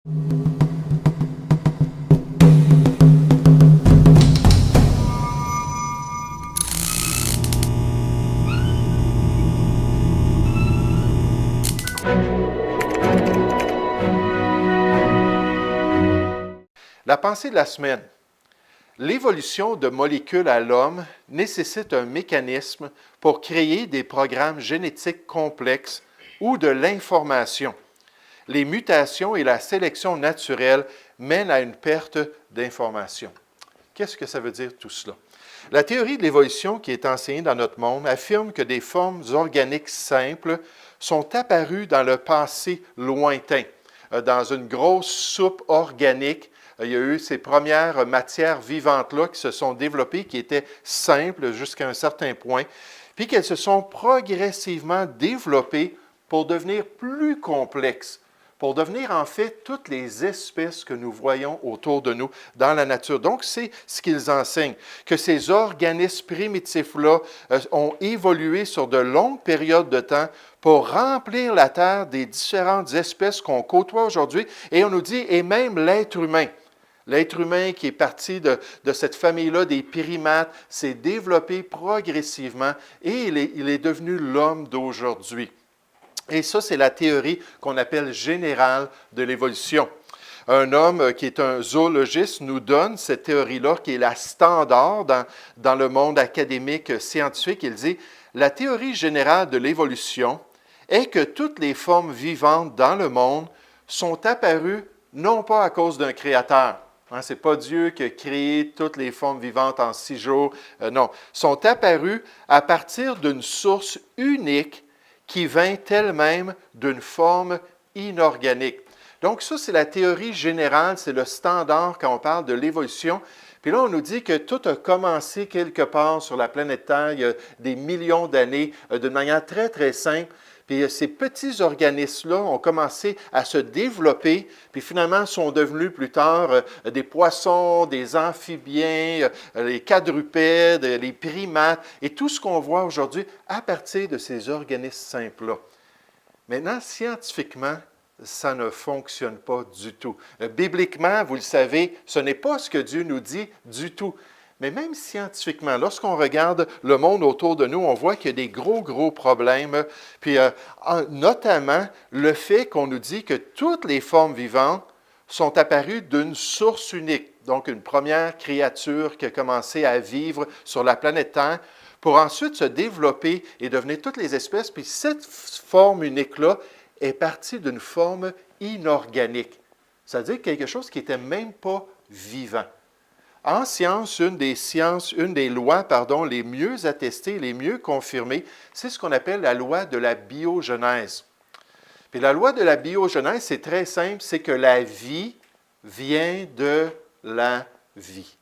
La pensée de la semaine. L'évolution de molécules à l'homme nécessite un mécanisme pour créer des programmes génétiques complexes ou de l'information. Les mutations et la sélection naturelle mènent à une perte d'information. Qu'est-ce que ça veut dire tout cela? La théorie de l'évolution qui est enseignée dans notre monde affirme que des formes organiques simples sont apparues dans le passé lointain, dans une grosse soupe organique. Il y a eu ces premières matières vivantes-là qui se sont développées, qui étaient simples jusqu'à un certain point, puis qu'elles se sont progressivement développées pour devenir plus complexes, pour devenir en fait toutes les espèces que nous voyons autour de nous dans la nature. Donc, c'est ce qu'ils enseignent, que ces organismes primitifs-là ont évolué sur de longues périodes de temps pour remplir la Terre des différentes espèces qu'on côtoie aujourd'hui, et on nous dit, et même l'être humain. L'être humain qui est parti de cette famille-là des primates s'est développé progressivement et il est devenu l'homme d'aujourd'hui. Et ça, c'est la théorie qu'on appelle générale de l'évolution. Un homme qui est un zoologiste nous donne cette théorie-là, qui est la standard dans le monde académique scientifique. Il dit, la théorie générale de l'évolution est que toutes les formes vivantes dans le monde sont apparues non pas à cause d'un créateur. Ce n'est pas Dieu qui a créé toutes les formes vivantes en 6 jours. Non, sont apparues à partir d'une source unique qui vint elle-même d'une forme inorganique. Donc ça, c'est la théorie générale, c'est le standard quand on parle de l'évolution. Puis là, on nous dit que tout a commencé quelque part sur la planète Terre il y a des millions d'années, d'une manière très, très simple. Puis ces petits organismes-là ont commencé à se développer, puis finalement sont devenus plus tard des poissons, des amphibiens, les quadrupèdes, les primates, et tout ce qu'on voit aujourd'hui à partir de ces organismes simples-là. Maintenant, scientifiquement, ça ne fonctionne pas du tout. Bibliquement, vous le savez, ce n'est pas ce que Dieu nous dit du tout. Mais même scientifiquement, lorsqu'on regarde le monde autour de nous, on voit qu'il y a des gros problèmes. Puis notamment le fait qu'on nous dit que toutes les formes vivantes sont apparues d'une source unique. Donc une première créature qui a commencé à vivre sur la planète Terre pour ensuite se développer et devenir toutes les espèces. Puis cette forme unique-là est partie d'une forme inorganique. C'est-à-dire quelque chose qui n'était même pas vivant. En science, une des lois, les mieux attestées, les mieux confirmées, c'est ce qu'on appelle la loi de la biogenèse. Puis la loi de la biogenèse, c'est très simple, c'est que la vie vient de la vie.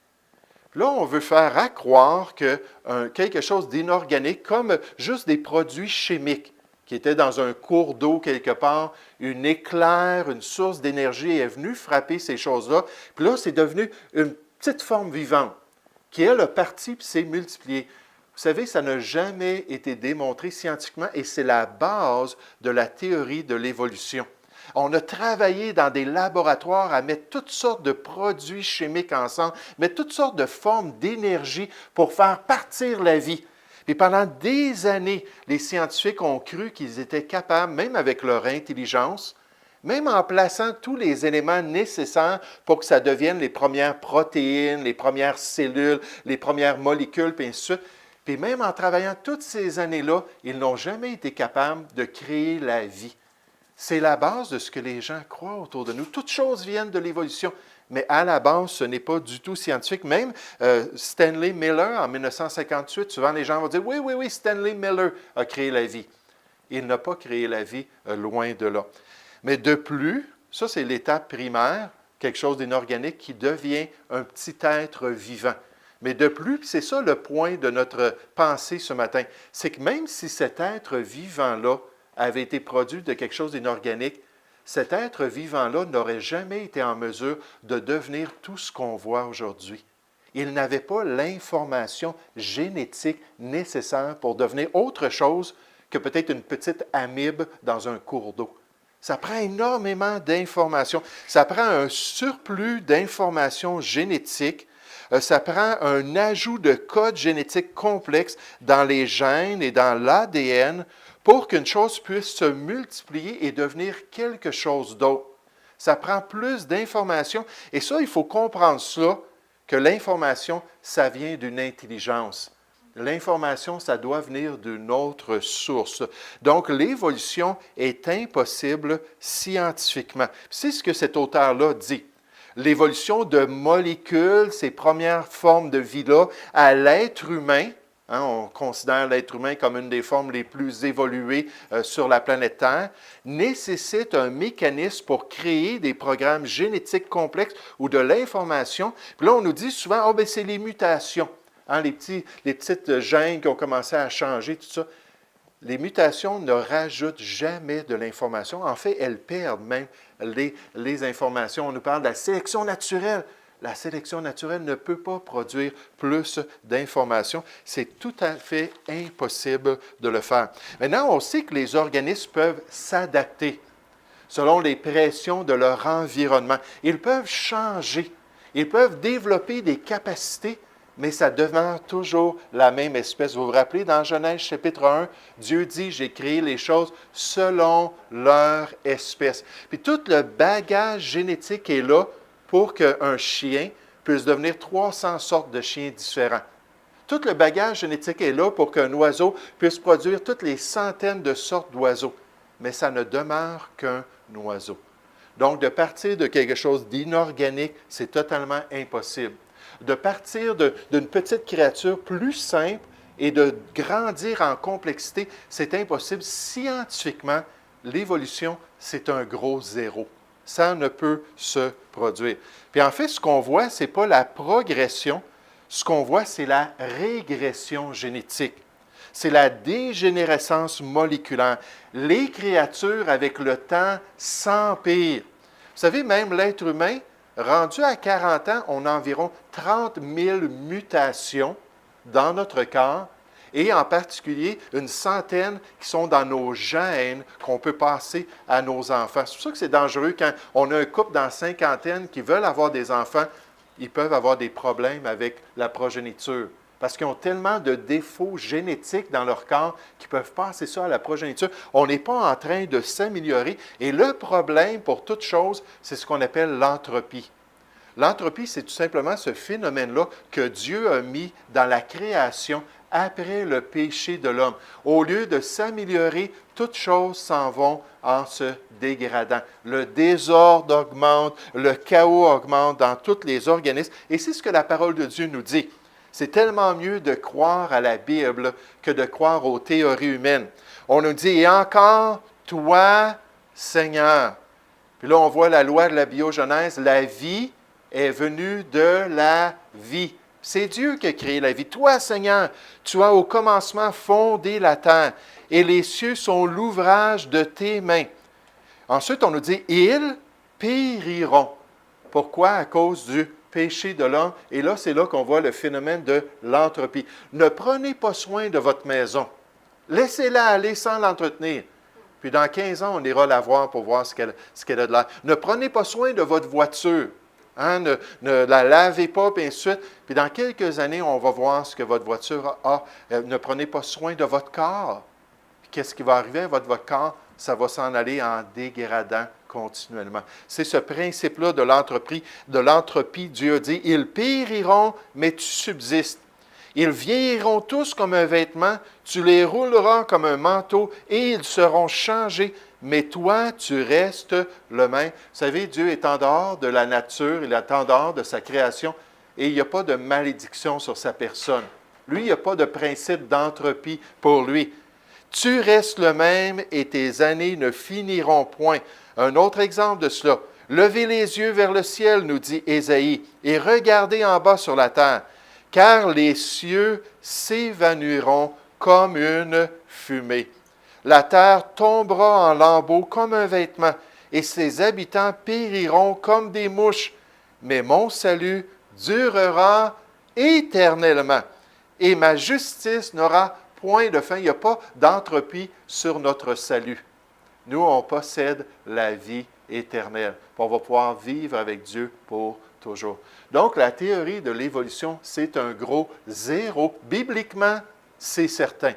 Là, on veut faire accroire que quelque chose d'inorganique, comme juste des produits chimiques, qui étaient dans un cours d'eau quelque part, une éclair, une source d'énergie est venue frapper ces choses-là. Puis là, c'est devenu une petite forme vivante, qui, elle, a parti et s'est multipliée. Vous savez, ça n'a jamais été démontré scientifiquement et c'est la base de la théorie de l'évolution. On a travaillé dans des laboratoires à mettre toutes sortes de produits chimiques ensemble, mettre toutes sortes de formes d'énergie pour faire partir la vie. Et pendant des années, les scientifiques ont cru qu'ils étaient capables, même avec leur intelligence, même en plaçant tous les éléments nécessaires pour que ça devienne les premières protéines, les premières cellules, les premières molécules, puis ainsi de suite. Puis même en travaillant toutes ces années-là, ils n'ont jamais été capables de créer la vie. C'est la base de ce que les gens croient autour de nous. Toutes choses viennent de l'évolution, mais à la base, ce n'est pas du tout scientifique. Même Stanley Miller, en 1958, souvent les gens vont dire « Oui, Stanley Miller a créé la vie ». Il n'a pas créé la vie, loin de là. Mais de plus, ça c'est l'étape primaire, quelque chose d'inorganique qui devient un petit être vivant. Mais de plus, c'est ça le point de notre pensée ce matin, c'est que même si cet être vivant-là avait été produit de quelque chose d'inorganique, cet être vivant-là n'aurait jamais été en mesure de devenir tout ce qu'on voit aujourd'hui. Il n'avait pas l'information génétique nécessaire pour devenir autre chose que peut-être une petite amibe dans un cours d'eau. Ça prend énormément d'informations. Ça prend un surplus d'informations génétiques. Ça prend un ajout de codes génétiques complexes dans les gènes et dans l'ADN pour qu'une chose puisse se multiplier et devenir quelque chose d'autre. Ça prend plus d'informations. Et ça, il faut comprendre cela, que l'information, ça vient d'une intelligence. L'information, ça doit venir d'une autre source. Donc, l'évolution est impossible scientifiquement. C'est ce que cet auteur-là dit. L'évolution de molécules, ces premières formes de vie-là, à l'être humain, hein, on considère l'être humain comme une des formes les plus évoluées sur la planète Terre, nécessite un mécanisme pour créer des programmes génétiques complexes ou de l'information. Puis là, on nous dit souvent, ben, c'est les mutations. Hein, les petites gènes qui ont commencé à changer, tout ça. Les mutations ne rajoutent jamais de l'information. En fait, elles perdent même les informations. On nous parle de la sélection naturelle. La sélection naturelle ne peut pas produire plus d'informations. C'est tout à fait impossible de le faire. Maintenant, on sait que les organismes peuvent s'adapter selon les pressions de leur environnement. Ils peuvent changer. Ils peuvent développer des capacités, mais ça demeure toujours la même espèce. Vous vous rappelez, dans Genèse chapitre 1, Dieu dit, j'ai créé les choses selon leur espèce. Puis tout le bagage génétique est là pour qu'un chien puisse devenir 300 sortes de chiens différents. Tout le bagage génétique est là pour qu'un oiseau puisse produire toutes les centaines de sortes d'oiseaux. Mais ça ne demeure qu'un oiseau. Donc, de partir de quelque chose d'inorganique, c'est totalement impossible. De partir d'une petite créature plus simple et de grandir en complexité, c'est impossible. Scientifiquement, l'évolution, c'est un gros zéro. Ça ne peut se produire. Puis en fait, ce qu'on voit, ce n'est pas la progression. Ce qu'on voit, c'est la régression génétique. C'est la dégénérescence moléculaire. Les créatures, avec le temps, s'empirent. Vous savez, même l'être humain, rendu à 40 ans, on a environ 30 000 mutations dans notre corps, et en particulier une centaine qui sont dans nos gènes qu'on peut passer à nos enfants. C'est pour ça que c'est dangereux quand on a un couple dans la cinquantaine qui veulent avoir des enfants, ils peuvent avoir des problèmes avec la progéniture. Parce qu'ils ont tellement de défauts génétiques dans leur corps qu'ils peuvent passer ça à la progéniture. On n'est pas en train de s'améliorer. Et le problème pour toute chose, c'est ce qu'on appelle l'entropie. L'entropie, c'est tout simplement ce phénomène-là que Dieu a mis dans la création après le péché de l'homme. Au lieu de s'améliorer, toutes choses s'en vont en se dégradant. Le désordre augmente, le chaos augmente dans tous les organismes. Et c'est ce que la parole de Dieu nous dit. C'est tellement mieux de croire à la Bible que de croire aux théories humaines. On nous dit, et encore, toi, Seigneur. Puis là, on voit la loi de la biogenèse, la vie est venue de la vie. C'est Dieu qui a créé la vie. Toi, Seigneur, tu as au commencement fondé la terre, et les cieux sont l'ouvrage de tes mains. Ensuite, on nous dit, ils périront. Pourquoi? À cause du péché de l'homme. Et là, c'est là qu'on voit le phénomène de l'entropie. Ne prenez pas soin de votre maison. Laissez-la aller sans l'entretenir. Puis dans 15 ans, on ira la voir pour voir ce qu'elle a de l'air. Ne prenez pas soin de votre voiture. Hein, ne la lavez pas, puis ainsi de suite. Puis dans quelques années, on va voir ce que votre voiture a. Ne prenez pas soin de votre corps. Puis qu'est-ce qui va arriver à votre corps? Ça va s'en aller en dégradant continuellement. C'est ce principe-là de l'entropie. Dieu dit, ils périront, mais tu subsistes. Ils vieilliront tous comme un vêtement, tu les rouleras comme un manteau, et ils seront changés, mais toi, tu restes le même. Vous savez, Dieu est en dehors de la nature, il est en dehors de sa création, et il n'y a pas de malédiction sur sa personne. Lui, il n'y a pas de principe d'entropie pour lui. Tu restes le même et tes années ne finiront point. Un autre exemple de cela. Levez les yeux vers le ciel, nous dit Ésaïe, et regardez en bas sur la terre, car les cieux s'évanouiront comme une fumée. La terre tombera en lambeaux comme un vêtement, et ses habitants périront comme des mouches. Mais mon salut durera éternellement, et ma justice n'aura point de fin. Il n'y a pas d'entropie sur notre salut. Nous, on possède la vie éternelle. On va pouvoir vivre avec Dieu pour toujours. Donc, la théorie de l'évolution, c'est un gros zéro. Bibliquement, c'est certain.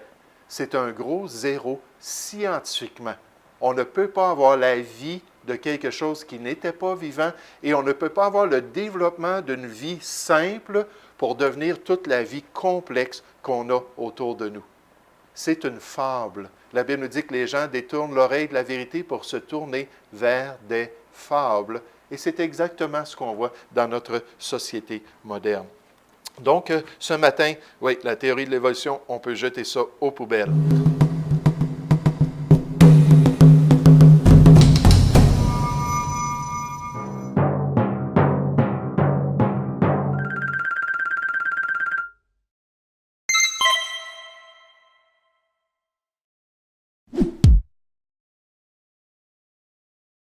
C'est un gros zéro scientifiquement. On ne peut pas avoir la vie de quelque chose qui n'était pas vivant et on ne peut pas avoir le développement d'une vie simple pour devenir toute la vie complexe qu'on a autour de nous. C'est une fable. La Bible nous dit que les gens détournent l'oreille de la vérité pour se tourner vers des fables. Et c'est exactement ce qu'on voit dans notre société moderne. Donc, ce matin, oui, la théorie de l'évolution, on peut jeter ça aux poubelles.